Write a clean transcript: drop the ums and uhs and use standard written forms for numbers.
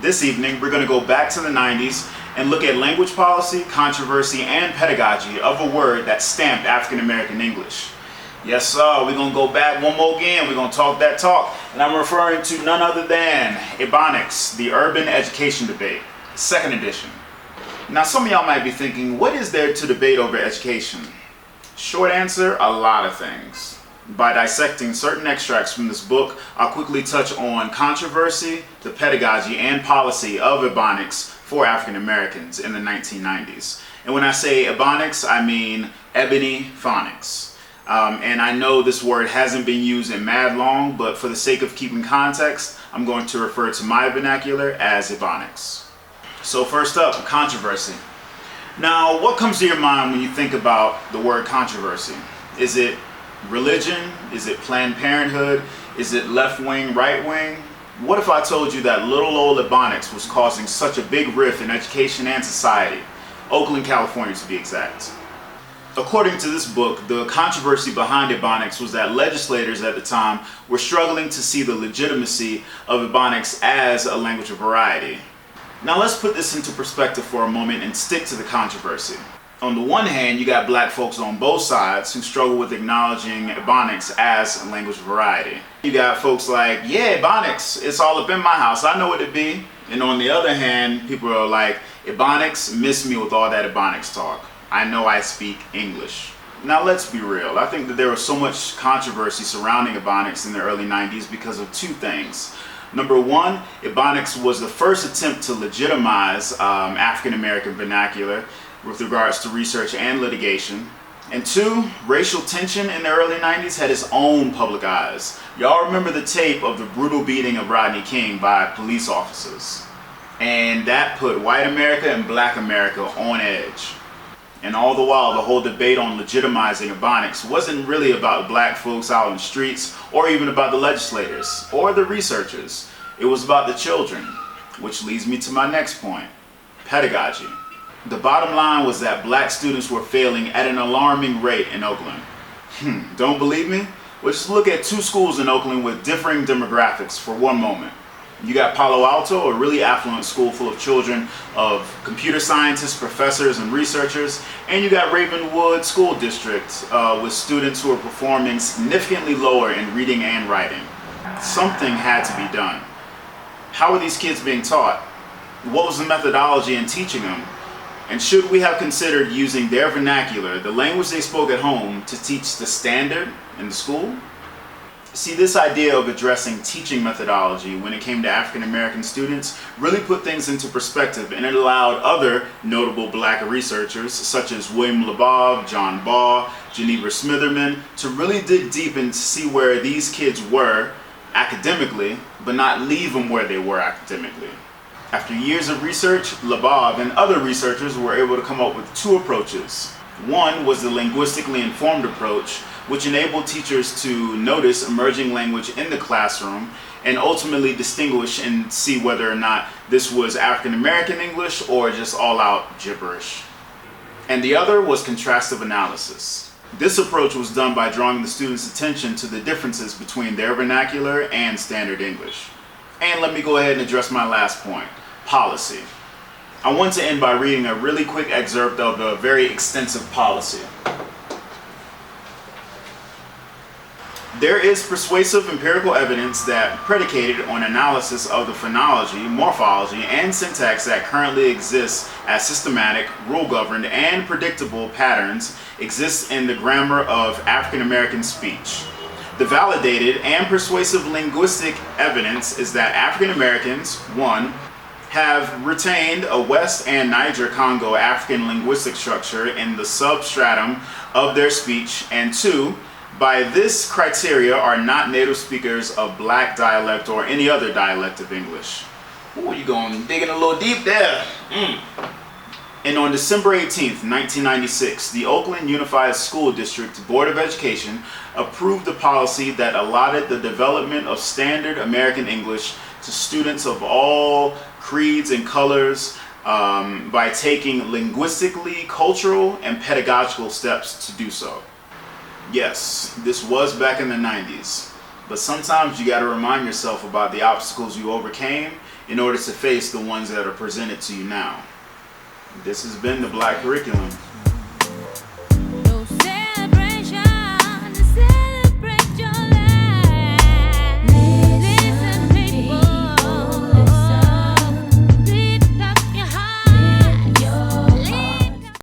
This evening, we're going to go back to the 90s and look at language policy, controversy, and pedagogy of a word that stamped African American English. Yes, sir, we're going to go back one more again. We're going to talk that talk. And I'm referring to none other than Ebonics, the Urban Education Debate, second edition. Now, some of y'all might be thinking, what is there to debate over education? Short answer, a lot of things. By dissecting certain extracts from this book, I'll quickly touch on controversy, the pedagogy, and policy of Ebonics for African Americans in the 1990s. And when I say Ebonics, I mean ebony phonics. And I know this word hasn't been used in mad long, but for the sake of keeping context, I'm going to refer to my vernacular as Ebonics. So first up, controversy. Now, what comes to your mind when you think about the word controversy? Is it religion? Is it Planned Parenthood? Is it left wing, right wing? What if I told you that little old Ebonics was causing such a big rift in education and society? Oakland, California to be exact. According to this book, the controversy behind Ebonics was that legislators at the time were struggling to see the legitimacy of Ebonics as a language of variety. Now let's put this into perspective for a moment and stick to the controversy. On the one hand, you got black folks on both sides who struggle with acknowledging Ebonics as a language of variety. You got folks like, yeah, Ebonics, it's all up in my house, I know what it be. And on the other hand, people are like, Ebonics, miss me with all that Ebonics talk. I know I speak English. Now let's be real. I think that there was so much controversy surrounding Ebonics in the early 90s because of two things. Number one, Ebonics was the first attempt to legitimize African American vernacular with regards to research and litigation. And two, racial tension in the early 90s had its own public eyes. Y'all remember the tape of the brutal beating of Rodney King by police officers. And that put white America and black America on edge. And all the while, the whole debate on legitimizing Ebonics wasn't really about black folks out in the streets, or even about the legislators, or the researchers. It was about the children, which leads me to my next point, pedagogy. The bottom line was that black students were failing at an alarming rate in Oakland. Don't believe me? Well, just look at two schools in Oakland with differing demographics for one moment. You got Palo Alto, a really affluent school full of children of computer scientists, professors, and researchers. And you got Ravenwood School District with students who are performing significantly lower in reading and writing. Something had to be done. How are these kids being taught? What was the methodology in teaching them? And should we have considered using their vernacular, the language they spoke at home, to teach the standard in the school? See, this idea of addressing teaching methodology when it came to African American students really put things into perspective, and it allowed other notable black researchers such as William Labov, John Ball, Geneva Smitherman to really dig deep and see where these kids were academically, but not leave them where they were academically. After years of research, Labov and other researchers were able to come up with two approaches. One was the linguistically informed approach, which enabled teachers to notice emerging language in the classroom and ultimately distinguish and see whether or not this was African American English or just all-out gibberish. And the other was contrastive analysis. This approach was done by drawing the students' attention to the differences between their vernacular and standard English. And let me go ahead and address my last point, policy. I want to end by reading a really quick excerpt of a very extensive policy. There is persuasive empirical evidence that, predicated on analysis of the phonology, morphology, and syntax that currently exists as systematic, rule-governed, and predictable patterns, exists in the grammar of African American speech. The validated and persuasive linguistic evidence is that African Americans, 1, have retained a West and Niger-Congo African linguistic structure in the substratum of their speech, and 2, by this criteria are not native speakers of black dialect or any other dialect of English. Ooh, you going digging a little deep there. And on December 18th, 1996, the Oakland Unified School District Board of Education approved a policy that allotted the development of standard American English to students of all creeds and colors by taking linguistically, cultural, and pedagogical steps to do so. Yes, this was back in the 90s. but sometimes you got to remind yourself about the obstacles you overcame in order to face the ones that are presented to you now. This has been the Black Curriculum.